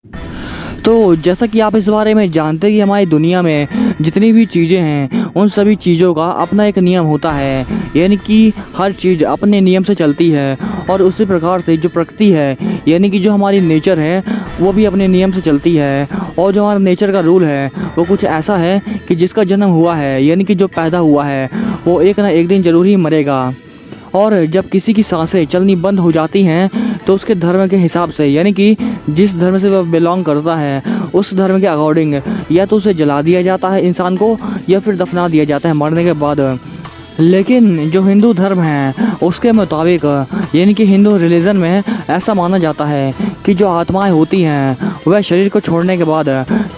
तो जैसा कि आप इस बारे में जानते हैं कि हमारी दुनिया में जितनी भी चीज़ें हैं उन सभी चीज़ों का अपना एक नियम होता है, यानी कि हर चीज़ अपने नियम से चलती है। और उसी प्रकार से जो प्रकृति है, यानी कि जो हमारी नेचर है, वो भी अपने नियम से चलती है। और जो हमारा नेचर का रूल है वो कुछ ऐसा है कि जिसका जन्म हुआ है, यानी कि जो पैदा हुआ है, वो एक ना एक दिन ज़रूर ही मरेगा। और जब किसी की सांसें चलनी बंद हो जाती हैं तो उसके धर्म के हिसाब से, यानी कि जिस धर्म से वह बिलोंग करता है उस धर्म के अकॉर्डिंग या तो उसे जला दिया जाता है इंसान को, या फिर दफना दिया जाता है मरने के बाद। लेकिन जो हिंदू धर्म है उसके मुताबिक, यानी कि हिंदू रिलीजन में ऐसा माना जाता है कि जो आत्माएं होती हैं वह शरीर को छोड़ने के बाद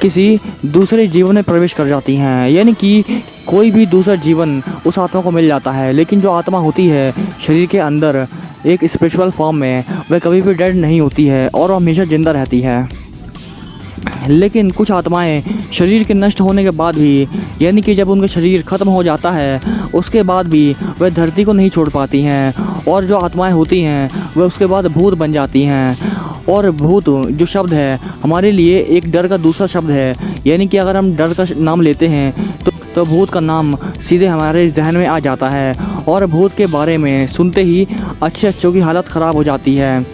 किसी दूसरे जीवन में प्रवेश कर जाती हैं, यानी कि कोई भी दूसरा जीवन उस आत्मा को मिल जाता है। लेकिन जो आत्मा होती है शरीर के अंदर एक स्पिरिचुअल फॉर्म में, वह कभी भी डेड नहीं होती है और वह हमेशा जिंदा रहती है। लेकिन कुछ आत्माएं शरीर के नष्ट होने के बाद भी, यानी कि जब उनका शरीर ख़त्म हो जाता है उसके बाद भी वह धरती को नहीं छोड़ पाती हैं। और जो आत्माएं होती हैं वह उसके बाद भूत बन जाती हैं। और भूत जो शब्द है हमारे लिए एक डर का दूसरा शब्द है, यानी कि अगर हम डर का नाम लेते हैं तो भूत का नाम सीधे हमारे जहन में आ जाता है। और भूत के बारे में सुनते ही अच्छों की हालत ख़राब हो जाती है।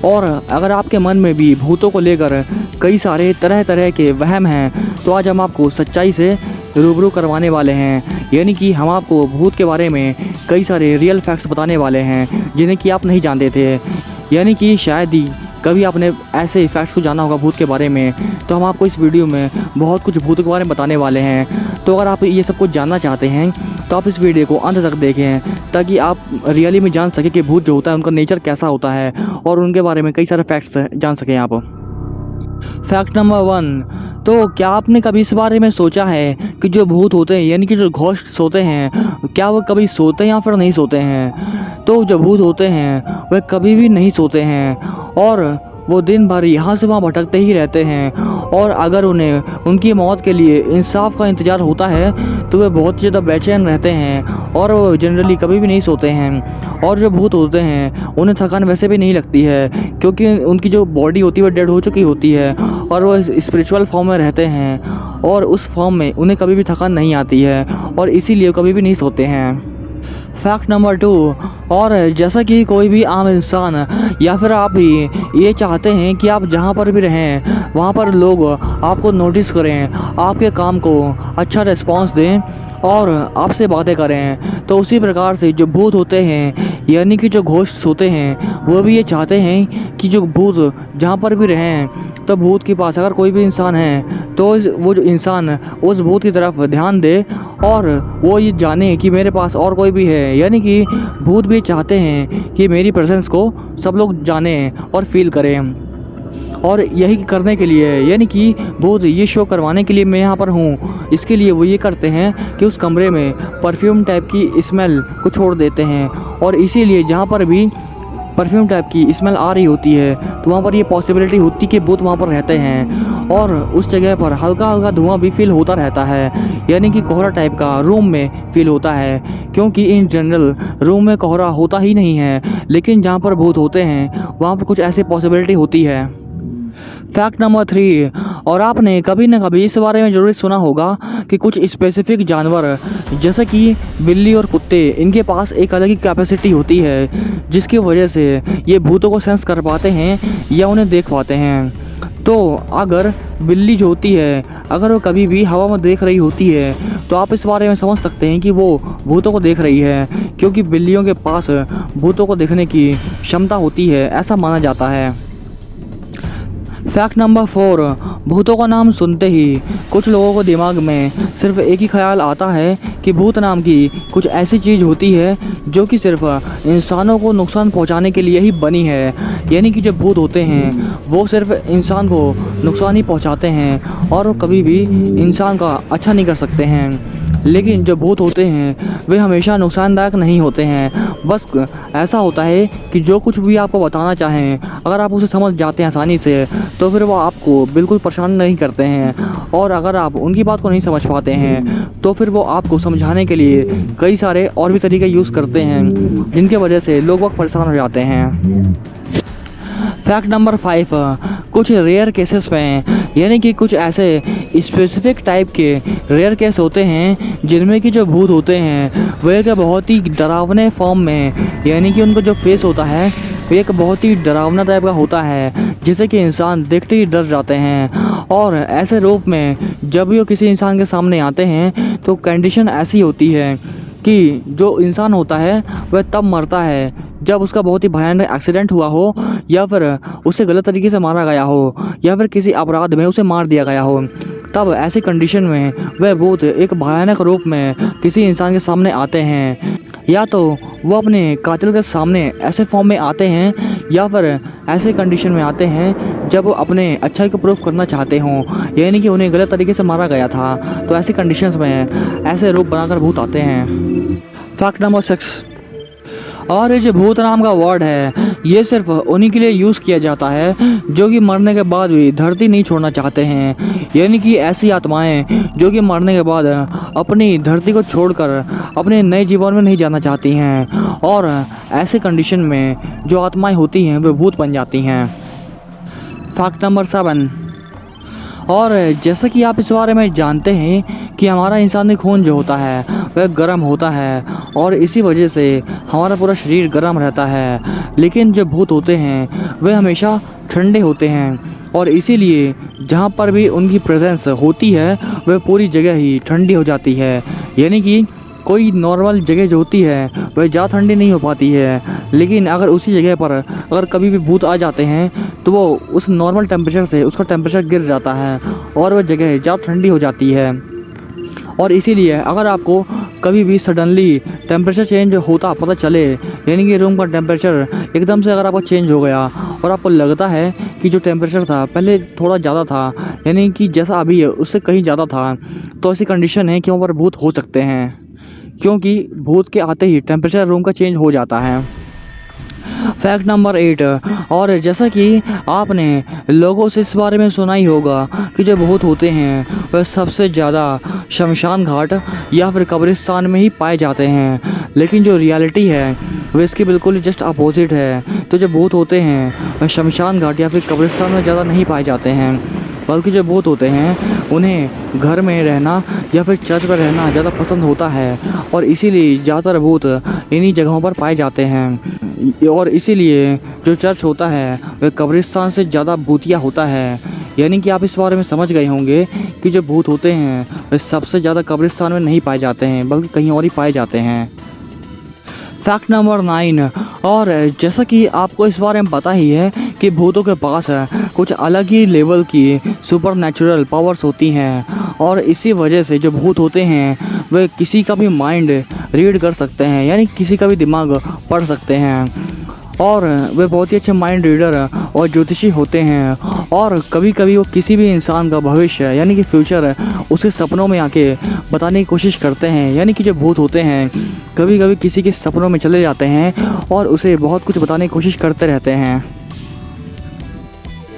और अगर आपके मन में भी भूतों को लेकर कई सारे तरह तरह के वहम हैं तो आज हम आपको सच्चाई से रूबरू करवाने वाले हैं, यानी कि हम आपको भूत के बारे में कई सारे रियल फैक्ट्स बताने वाले हैं जिन्हें कि आप नहीं जानते थे। यानी कि शायद ही कभी आपने ऐसे फैक्ट्स को जाना होगा भूत के बारे में, तो हम आपको इस वीडियो में बहुत कुछ भूतों के बारे में बताने वाले हैं। तो अगर आप ये सब कुछ जानना चाहते हैं तो आप इस वीडियो को अंत तक देखें, ताकि आप रियली में जान सकें कि भूत जो होता है उनका नेचर कैसा होता है और उनके बारे में कई सारे फैक्ट्स जान सकें आप। फैक्ट नंबर 1, तो क्या आपने कभी इस बारे में सोचा है कि जो भूत होते हैं, यानी कि जो घोस्ट होते हैं, क्या वो कभी सोते हैं या फिर नहीं सोते हैं? तो जो भूत होते हैं वह कभी भी नहीं सोते हैं और वो दिन भर यहाँ से वहाँ भटकते ही रहते हैं। और अगर उन्हें उनकी मौत के लिए इंसाफ का इंतज़ार होता है तो वे बहुत ज़्यादा बेचैन रहते हैं और वो जनरली कभी भी नहीं सोते हैं। और जो भूत होते हैं उन्हें थकान वैसे भी नहीं लगती है, क्योंकि उनकी जो बॉडी होती है वो डेड हो चुकी होती है और वो स्पिरिचुअल फॉर्म में रहते हैं और उस फॉर्म में उन्हें कभी भी थकान नहीं आती है और इसीलिए कभी भी नहीं सोते हैं। फैक्ट नंबर 2, और जैसा कि कोई भी आम इंसान या फिर आप भी ये चाहते हैं कि आप जहाँ पर भी रहें वहाँ पर लोग आपको नोटिस करें, आपके काम को अच्छा रिस्पांस दें और आपसे बातें करें, तो उसी प्रकार से जो भूत होते हैं, यानी कि जो घोस्ट होते हैं, वो भी ये चाहते हैं कि जो भूत जहाँ पर भी रहें, तो भूत के पास अगर कोई भी इंसान है तो वो जो इंसान उस भूत की तरफ ध्यान दे और वो ये जाने कि मेरे पास और कोई भी है। यानी कि भूत भी चाहते हैं कि मेरी प्रेजेंस को सब लोग जानें और फील करें। और यही करने के लिए, यानी कि भूत ये शो करवाने के लिए मैं यहाँ पर हूँ, इसके लिए वो ये करते हैं कि उस कमरे में परफ्यूम टाइप की स्मेल को छोड़ देते हैं। और इसीलिए जहाँ पर भी परफ्यूम टाइप की स्मेल आ रही होती है तो वहाँ पर ये पॉसिबिलिटी होती है कि भूत वहाँ पर रहते हैं। और उस जगह पर हल्का हल्का धुआं भी फील होता रहता है, यानी कि कोहरा टाइप का रूम में फील होता है, क्योंकि इन जनरल रूम में कोहरा होता ही नहीं है, लेकिन जहाँ पर भूत होते हैं वहाँ पर कुछ ऐसी पॉसिबिलिटी होती है। फैक्ट नंबर 3, और आपने कभी न कभी इस बारे में ज़रूर सुना होगा कि कुछ स्पेसिफिक जानवर जैसे कि बिल्ली और कुत्ते, इनके पास एक अलग ही कैपेसिटी होती है जिसकी वजह से ये भूतों को सेंस कर पाते हैं या उन्हें देख पाते हैं। तो अगर बिल्ली जो होती है, अगर वो कभी भी हवा में देख रही होती है तो आप इस बारे में समझ सकते हैं कि वो भूतों को देख रही है, क्योंकि बिल्लियों के पास भूतों को देखने की क्षमता होती है, ऐसा माना जाता है। फैक्ट नंबर 4, भूतों का नाम सुनते ही कुछ लोगों को दिमाग में सिर्फ एक ही ख्याल आता है कि भूत नाम की कुछ ऐसी चीज़ होती है जो कि सिर्फ इंसानों को नुकसान पहुंचाने के लिए ही बनी है। यानी कि जो भूत होते हैं वो सिर्फ इंसान को नुकसान ही पहुंचाते हैं और वो कभी भी इंसान का अच्छा नहीं कर सकते हैं। लेकिन जो भूत होते हैं वे हमेशा नुकसानदायक नहीं होते हैं। बस ऐसा होता है कि जो कुछ भी आपको बताना चाहें, अगर आप उसे समझ जाते हैं आसानी से, तो फिर वो आपको बिल्कुल परेशान नहीं करते हैं। और अगर आप उनकी बात को नहीं समझ पाते हैं तो फिर वो आपको समझाने के लिए कई सारे और भी तरीके यूज़ करते हैं, जिनके वजह से लोग वक्त परेशान हो जाते हैं। फैक्ट नंबर 5, कुछ रेयर केसेस में, यानी कि कुछ ऐसे स्पेसिफिक टाइप के रेयर केस होते हैं जिनमें कि जो भूत होते हैं वो एक बहुत ही डरावने फॉर्म में, यानी कि उनको जो फेस होता है वो एक बहुत ही डरावना टाइप का होता है जिसे कि इंसान देखते ही डर जाते हैं। और ऐसे रूप में जब भी वो किसी इंसान के सामने आते हैं तो कंडीशन ऐसी होती है कि जो इंसान होता है वह तब मरता है जब उसका बहुत ही भयानक एक्सीडेंट हुआ हो, या फिर उसे गलत तरीके से मारा गया हो, या फिर किसी अपराध में उसे मार दिया गया हो। तब ऐसी कंडीशन में वह भूत एक भयानक रूप में किसी इंसान के सामने आते हैं, या तो वो अपने कातिल के सामने ऐसे फॉर्म में आते हैं, या फिर ऐसे कंडीशन में आते हैं जब वो अपने अच्छाई को प्रूफ करना चाहते हों, यानी कि उन्हें गलत तरीके से मारा गया था। तो ऐसी कंडीशंस में ऐसे रूप बनाकर भूत आते हैं। फैक्ट नंबर 6, और ये जो भूत नाम का वर्ड है ये सिर्फ उन्हीं के लिए यूज़ किया जाता है जो कि मरने के बाद भी धरती नहीं छोड़ना चाहते हैं, यानी कि ऐसी आत्माएं जो कि मरने के बाद अपनी धरती को छोड़कर अपने नए जीवन में नहीं जाना चाहती हैं, और ऐसे कंडीशन में जो आत्माएं होती हैं वे भूत बन जाती हैं। फैक्ट नंबर 7, और जैसा कि आप इस बारे में जानते हैं कि हमारा इंसानी खून जो होता है वह गर्म होता है, और इसी वजह से हमारा पूरा शरीर गर्म रहता है, लेकिन जो भूत होते हैं वे हमेशा ठंडे होते हैं, और इसीलिए जहाँ पर भी उनकी प्रेजेंस होती है वह पूरी जगह ही ठंडी हो जाती है। यानी कि कोई नॉर्मल जगह जो होती है वह ज़्यादा ठंडी नहीं हो पाती है, लेकिन अगर उसी जगह पर अगर कभी भी भूत आ जाते हैं तो वो उस नॉर्मल टेम्परेचर से उसका टेम्परेचर गिर जाता है और वह जगह ज़्यादा ठंडी हो जाती है। और इसीलिए अगर आपको कभी भी सडनली टेम्परेचर चेंज होता पता चले, यानी कि रूम का टेम्परेचर एकदम से अगर आपका चेंज हो गया और आपको लगता है कि जो टेम्परेचर था पहले थोड़ा ज़्यादा था, यानी कि जैसा अभी है उससे कहीं ज़्यादा था, तो ऐसी कंडीशन है कि वहाँ पर भूत हो सकते हैं, क्योंकि भूत के आते ही टेम्परेचर रूम का चेंज हो जाता है। फैक्ट नंबर 8, और जैसा कि आपने लोगों से इस बारे में सुना ही होगा कि जो भूत होते हैं वह सबसे ज़्यादा शमशान घाट या फिर कब्रिस्तान में ही पाए जाते हैं, लेकिन जो रियलिटी है वह इसके बिल्कुल जस्ट अपोजिट है। तो जो भूत होते हैं वह शमशान घाट या फिर कब्रिस्तान में ज़्यादा नहीं पाए जाते हैं, बल्कि जो भूत होते हैं उन्हें घर में रहना या फिर चर्च में रहना ज़्यादा पसंद होता है, और इसीलिए ज़्यादातर भूत इन्हीं जगहों पर पाए जाते हैं। और इसीलिए जो चर्च होता है वह कब्रिस्तान से ज़्यादा भूतिया होता है। यानी कि आप इस बारे में समझ गए होंगे कि जो भूत होते हैं वे सबसे ज़्यादा कब्रिस्तान में नहीं पाए जाते हैं, बल्कि कहीं और ही पाए जाते हैं। फैक्ट नंबर 9, और जैसा कि आपको इस बारे में पता ही है कि भूतों के पास कुछ अलग ही लेवल की सुपर नेचुरल पावर्स होती हैं, और इसी वजह से जो भूत होते हैं वे किसी का भी माइंड रीड कर सकते हैं, यानी किसी का भी दिमाग पढ़ सकते हैं, और वे बहुत ही अच्छे माइंड रीडर और ज्योतिषी होते हैं। और कभी कभी वो किसी भी इंसान का भविष्य यानी कि फ्यूचर उसे सपनों में आके बताने की कोशिश करते हैं। यानी कि जो भूत होते हैं कभी कभी किसी के सपनों में चले जाते हैं और उसे बहुत कुछ बताने की कोशिश करते रहते हैं।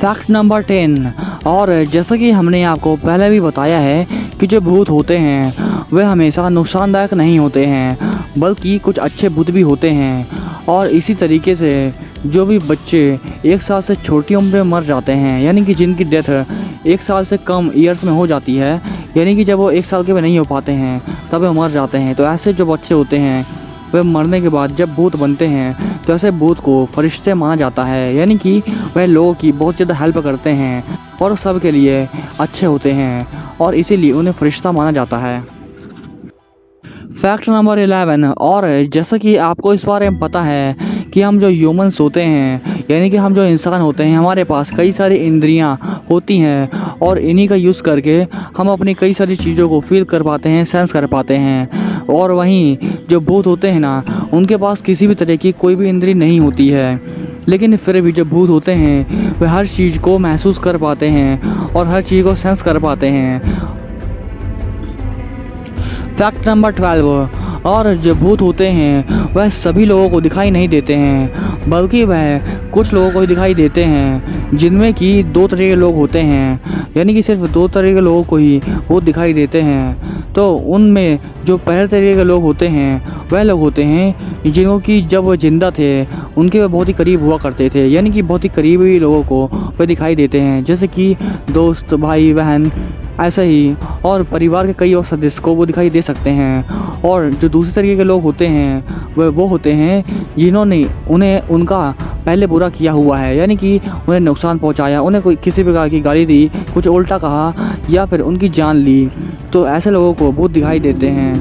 फैक्ट नंबर 10, और जैसा कि हमने आपको पहले भी बताया है कि जो भूत होते हैं वे हमेशा नुकसानदायक नहीं होते हैं, बल्कि कुछ अच्छे भूत भी होते हैं। और इसी तरीके से जो भी बच्चे 1 साल से छोटी उम्र में मर जाते हैं, यानी कि जिनकी डेथ 1 साल से कम ईयर्स में हो जाती है, यानी कि जब वो 1 साल के भी नहीं हो पाते हैं तब वो मर जाते हैं, तो ऐसे जो बच्चे होते हैं वे मरने के बाद जब भूत बनते हैं तो ऐसे भूत को फरिश्ते माना जाता है। यानी कि वह लोगों की बहुत ज़्यादा हेल्प करते हैं और सब के लिए अच्छे होते हैं, और इसीलिए उन्हें फरिश्ता माना जाता है। फैक्ट नंबर 11, और जैसा कि आपको इस बारे में पता है कि हम जो ह्यूमंस होते हैं, यानी कि हम जो इंसान होते हैं, हमारे पास कई सारी इंद्रियां होती हैं, और इन्हीं का यूज़ करके हम अपनी कई सारी चीज़ों को फील कर पाते हैं, सेंस कर पाते हैं। और वहीं जो भूत होते हैं ना, उनके पास किसी भी तरह की कोई भी इंद्री नहीं होती है, लेकिन फिर भी जो भूत होते हैं वे हर चीज़ को महसूस कर पाते हैं और हर चीज़ को सेंस कर पाते हैं। फैक्ट नंबर 12, और जो भूत होते हैं वह सभी लोगों को दिखाई नहीं देते हैं, बल्कि वह कुछ लोगों को ही दिखाई देते हैं, जिनमें कि दो तरह के लोग होते हैं, यानी कि सिर्फ दो तरह के लोगों को ही भूत दिखाई देते हैं। तो उनमें जो पहले तरीके के लोग होते हैं वह लोग होते हैं जिनको कि जब वो जिंदा थे उनके वह बहुत ही करीब हुआ करते थे, यानी कि बहुत ही करीबी लोगों को वह दिखाई देते हैं, जैसे कि दोस्त, भाई, बहन, ऐसा ही, और परिवार के कई और सदस्य को वो दिखाई दे सकते हैं। और जो दूसरे तरीके के लोग होते हैं वह वो होते हैं जिन्होंने उन्हें उनका पहले बुरा किया हुआ है, यानी कि उन्हें नुकसान पहुंचाया, उन्हें कोई किसी प्रकार की गाली दी, कुछ उल्टा कहा या फिर उनकी जान ली, तो ऐसे लोगों को भूत दिखाई देते हैं।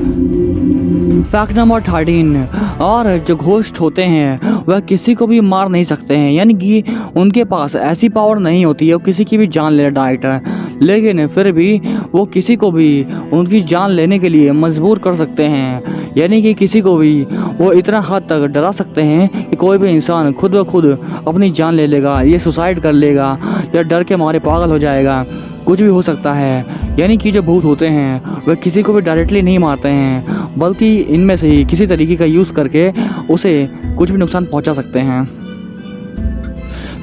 फैक्ट नंबर 13, और जो घोस्ट होते हैं वह किसी को भी मार नहीं सकते हैं, यानी कि उनके पास ऐसी पावर नहीं होती है वो किसी की भी जान ले डायरेक्ट, लेकिन फिर भी वो किसी को भी उनकी जान लेने के लिए मजबूर कर सकते हैं, यानी कि किसी को भी वो इतना हद तक डरा सकते हैं कि कोई भी इंसान खुद ब खुद अपनी जान ले लेगा, ये सुसाइड कर लेगा या डर के मारे पागल हो जाएगा, कुछ भी हो सकता है। यानी कि जो भूत होते हैं वह किसी को भी डायरेक्टली नहीं मारते हैं, बल्कि इनमें से ही किसी तरीके का यूज़ करके उसे कुछ भी नुकसान पहुंचा सकते हैं।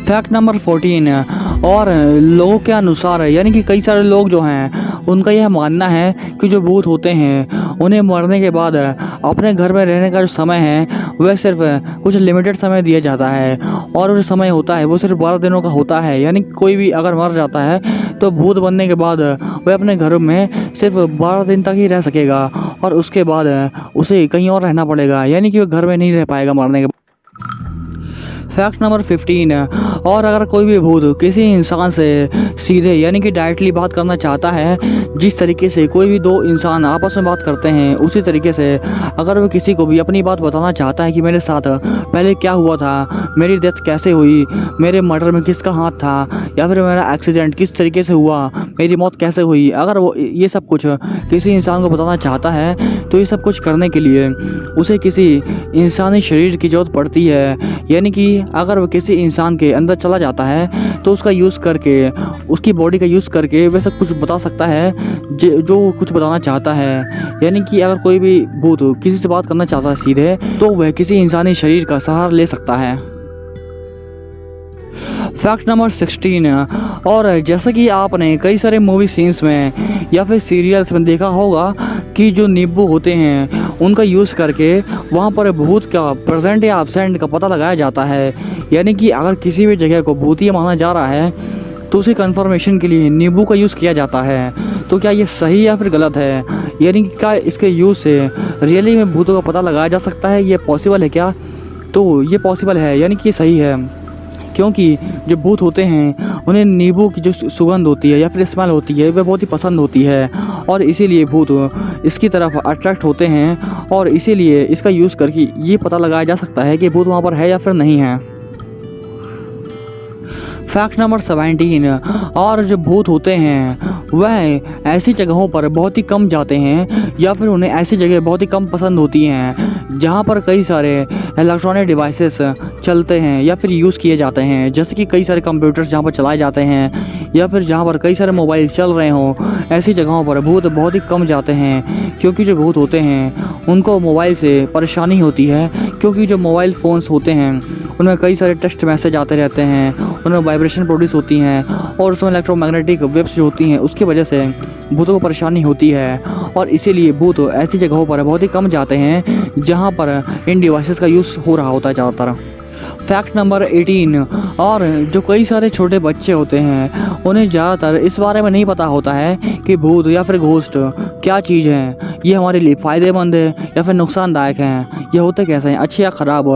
फैक्ट नंबर 14, और लोगों के अनुसार, यानी कि कई सारे लोग जो हैं उनका यह मानना है कि जो भूत होते हैं उन्हें मरने के बाद अपने घर में रहने का जो समय है वह सिर्फ कुछ लिमिटेड समय दिया जाता है, और जो समय होता है वो सिर्फ 12 दिनों का होता है। यानी कोई भी अगर मर जाता है तो भूत बनने के बाद वह अपने घर में सिर्फ 12 दिन तक ही रह सकेगा, और उसके बाद उसे कहीं और रहना पड़ेगा, यानी कि वह घर में नहीं रह पाएगा मरने के बाद। फैक्ट नंबर 15, और अगर कोई भी भूत किसी इंसान से सीधे यानी कि डायरेक्टली बात करना चाहता है, जिस तरीके से कोई भी दो इंसान आपस में बात करते हैं उसी तरीके से अगर वो किसी को भी अपनी बात बताना चाहता है कि मेरे साथ पहले क्या हुआ था, मेरी डेथ कैसे हुई, मेरे मर्डर में किसका हाथ था, या फिर मेरा एक्सीडेंट किस तरीके से हुआ, मेरी मौत कैसे हुई, अगर वो ये सब कुछ किसी इंसान को बताना चाहता है तो ये सब कुछ करने के लिए उसे किसी इंसानी शरीर की ज़रूरत पड़ती है। यानी कि अगर वो किसी इंसान के अंदर चला जाता है तो उसका यूज़ करके, उसकी बॉडी का यूज़ करके वह सब कुछ बता सकता है जो कुछ बताना चाहता है। यानी कि अगर कोई भी भूत किसी से बात करना चाहता है सीधे, तो वह किसी इंसानी शरीर का सहारा ले सकता है। फैक्ट नंबर 16, और जैसा कि आपने कई सारे मूवी सीन्स में या फिर सीरियल्स में देखा होगा कि जो नींबू होते हैं उनका यूज़ करके वहाँ पर भूत का प्रेजेंट या एब्सेंट का पता लगाया जाता है। यानी कि अगर किसी भी जगह को भूतिया माना जा रहा है तो उसी कंफर्मेशन के लिए नींबू का यूज़ किया जाता है। तो क्या ये सही या फिर गलत है, यानी कि क्या इसके यूज़ से रियली में भूतों का पता लगाया जा सकता है, ये पॉसिबल है क्या? तो ये पॉसिबल है, यानी कि ये सही है, क्योंकि जो भूत होते हैं उन्हें नींबू की जो सुगंध होती है या फिर स्मेल होती है वह बहुत ही पसंद होती है, और इसीलिए भूत इसकी तरफ अट्रैक्ट होते हैं, और इसीलिए इसका यूज़ करके ये पता लगाया जा सकता है कि भूत वहाँ पर है या फिर नहीं है। फैक्ट नंबर 17, और जो भूत होते हैं वह ऐसी जगहों पर बहुत ही कम जाते हैं या फिर उन्हें ऐसी जगह बहुत ही कम पसंद होती हैं जहां पर कई सारे इलेक्ट्रॉनिक डिवाइसेस चलते हैं या फिर यूज़ किए जाते हैं, जैसे कि कई सारे कंप्यूटर्स जहां पर चलाए जाते हैं या फिर जहां पर कई सारे मोबाइल चल रहे हों, ऐसी जगहों पर भूत बहुत ही कम जाते हैं, क्योंकि जो भूत होते हैं उनको मोबाइल से परेशानी होती है, क्योंकि जो मोबाइल फ़ोन्स होते हैं उनमें कई सारे टेक्स्ट मैसेज आते रहते हैं, उनमें वाइब्रेशन प्रोड्यूस होती हैं, और उसमें इलेक्ट्रोमैग्नेटिक वेव्स जो होती हैं उसकी वजह से भूतों को परेशानी होती है, और इसीलिए भूत ऐसी जगहों पर बहुत ही कम जाते हैं जहां पर इन डिवाइसेस का यूज़ हो रहा होता है ज़्यादातर। फैक्ट नंबर 18, और जो कई सारे छोटे बच्चे होते हैं उन्हें ज़्यादातर इस बारे में नहीं पता होता है कि भूत या फिर घोस्ट क्या चीज़ है, ये हमारे लिए फ़ायदेमंद है या फिर नुकसानदायक हैं, ये होते कैसे हैं, अच्छे या ख़राब,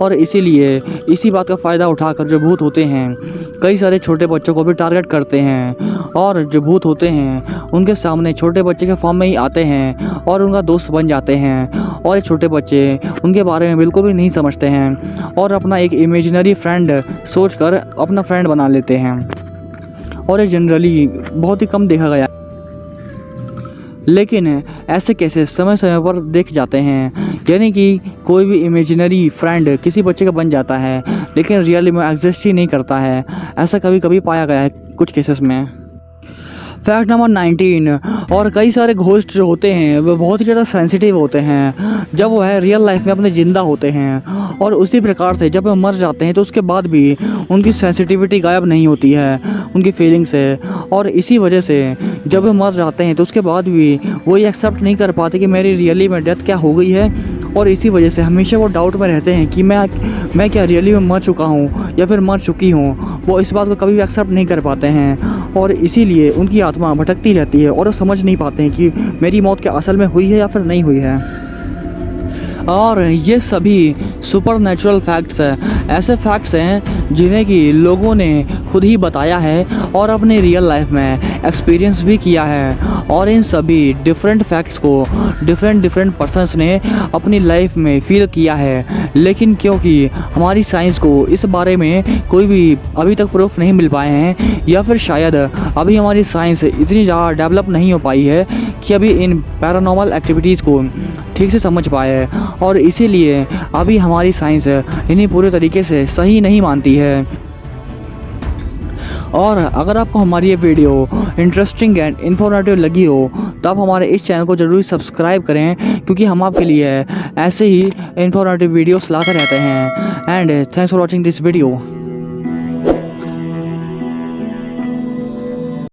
और इसीलिए इसी बात का फ़ायदा उठाकर जो भूत होते हैं कई सारे छोटे बच्चों को भी टारगेट करते हैं, और जो भूत होते हैं उनके सामने छोटे बच्चे के फॉर्म में ही आते हैं और उनका दोस्त बन जाते हैं, और ये छोटे बच्चे उनके बारे में बिल्कुल भी नहीं समझते हैं और अपना एक इमेजिनरी फ्रेंड सोचकर अपना फ्रेंड बना लेते हैं, और ये जनरली बहुत ही कम देखा गया, लेकिन ऐसे केसेस समय समय पर देख जाते हैं। यानी कि कोई भी इमेजिनरी फ्रेंड किसी बच्चे का बन जाता है लेकिन रियली में एग्जिस्ट ही नहीं करता है, ऐसा कभी कभी पाया गया है कुछ केसेस में। फैक्ट नंबर 19, और कई सारे घोस्ट जो होते हैं वो बहुत ही ज़्यादा सेंसिटिव होते हैं जब वो है रियल लाइफ में अपने ज़िंदा होते हैं, और उसी प्रकार से जब वो मर जाते हैं तो उसके बाद भी उनकी सेंसिटिविटी गायब नहीं होती है उनकी फीलिंग से। और इसी वजह से जब वो मर जाते हैं तो उसके बाद भी वो ये एक्सेप्ट नहीं कर पाते कि मेरी रियली में डेथ क्या हो गई है, और इसी वजह से हमेशा वो डाउट में रहते हैं कि मैं क्या रियली में मर चुका हूँ या फिर मर चुकी हूँ। वो इस बात को कभी भी एक्सेप्ट नहीं कर पाते हैं, और इसीलिए उनकी आत्मा भटकती रहती है और वो समझ नहीं पाते हैं कि मेरी मौत क्या असल में हुई है या फिर नहीं हुई है। और ये सभी सुपर नेचुरल फैक्ट्स हैं, ऐसे फैक्ट्स हैं जिन्हें कि लोगों ने खुद ही बताया है और अपने रियल लाइफ में एक्सपीरियंस भी किया है। और इन सभी डिफरेंट फैक्ट्स को डिफरेंट पर्सन्स ने अपनी लाइफ में फील किया है, लेकिन क्योंकि हमारी साइंस को इस बारे में कोई भी अभी तक प्रूफ नहीं मिल पाए हैं, या फिर शायद अभी हमारी साइंस इतनी ज़्यादा डेवलप नहीं हो पाई है कि अभी इन पैरानॉर्मल एक्टिविटीज़ को ठीक से समझ पाए, और इसीलिए अभी हमारी साइंस इन्हें पूरे तरीके से सही नहीं मानती है। और अगर आपको हमारी ये वीडियो इंटरेस्टिंग एंड इन्फॉर्मेटिव लगी हो तो आप हमारे इस चैनल को ज़रूर सब्सक्राइब करें, क्योंकि हम आपके लिए ऐसे ही इन्फॉर्मेटिव वीडियोस लाते रहते हैं। And thanks for watching this video.